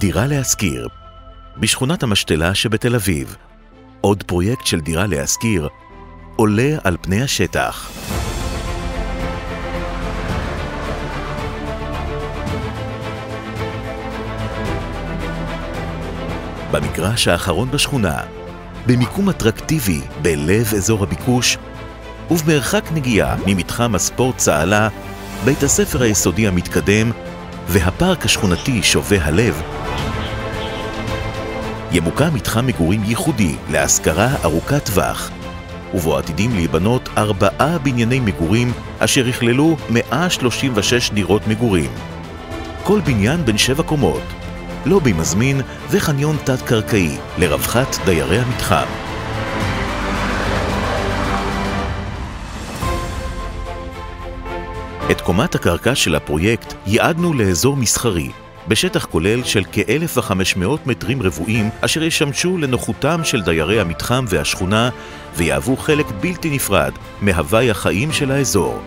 דירה להשכיר, בשכונת המשתלה שבתל אביב. עוד פרויקט של דירה להשכיר עולה על פני השטח. במגרש האחרון בשכונה, במיקום אטרקטיבי בלב אזור הביקוש, ובמרחק נגיעה ממתחם הספורט צהלה, בית הספר היסודי המתקדם והפארק השכונתי שובה הלב, ימוקם מתחם מגורים ייחודי להשכרה ארוכת טווח, ובו עתידים להיבנות 4 בנייני מגורים אשר יכללו 136 דירות מגורים. כל בניין בין 7 קומות, לובי מזמין וחניון תת-קרקעי לרווחת דיירי המתחם. את קומת הקרקע של הפרויקט ייעדנו לאזור מסחרי, בשטח כולל של כ-1,500 מטרים רבועים, אשר ישמשו לנוחותם של דיירי המתחם והשכונה, ויהוו חלק בלתי נפרד מהווי החיים של האזור.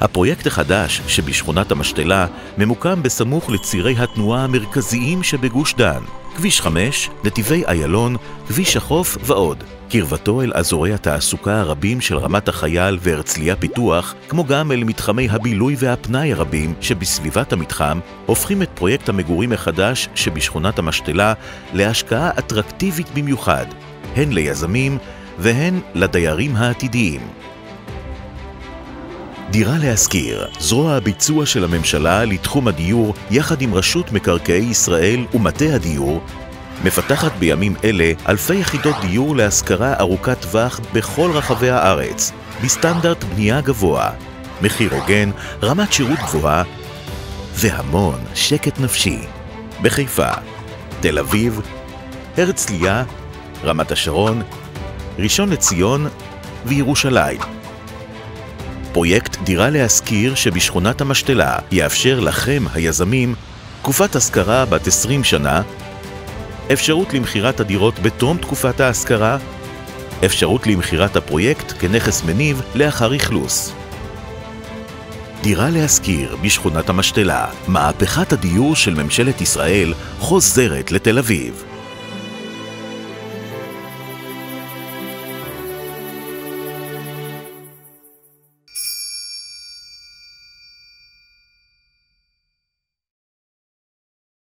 הפרויקט החדש שבשכונת המשתלה ממוקם בסמוך לצירי התנועה המרכזיים שבגוש דן, כביש 5, נתיבי איילון, כביש החוף ועוד. קרבתו אל אזורי התעסוקה הרבים של רמת החייל והרצליה פיתוח, כמו גם אל מתחמי הבילוי והפנאי הרבים שבסביבת המתחם, הופכים את פרויקט המגורים החדש שבשכונת המשתלה להשקעה אטרקטיבית במיוחד, הן ליזמים והן לדיירים העתידיים. דירה להשכיר, זרוע הביצוע של הממשלה לתחום הדיור יחד עם רשות מקרקעי ישראל ומטה הדיור, מפתחת בימים אלה אלפי יחידות דיור להשכרה ארוכת טווח בכל רחבי הארץ, בסטנדרט בנייה גבוה, מחיר הוגן, רמת שירות גבוהה והמון שקט נפשי. בחיפה, תל אביב, הרצליה, רמת השרון, ראשון לציון וירושלים. פרויקט דירה להשכיר שבשכונת המשתלה יאפשר לכם, היזמים, תקופת השכרה בת 20 שנה, אפשרות למכירת הדירות בתום תקופת ההשכרה, אפשרות למכירת הפרויקט כנכס מניב לאחר אכלוס. דירה להשכיר בשכונת המשתלה, מהפכת הדיור של ממשלת ישראל חוזרת לתל אביב.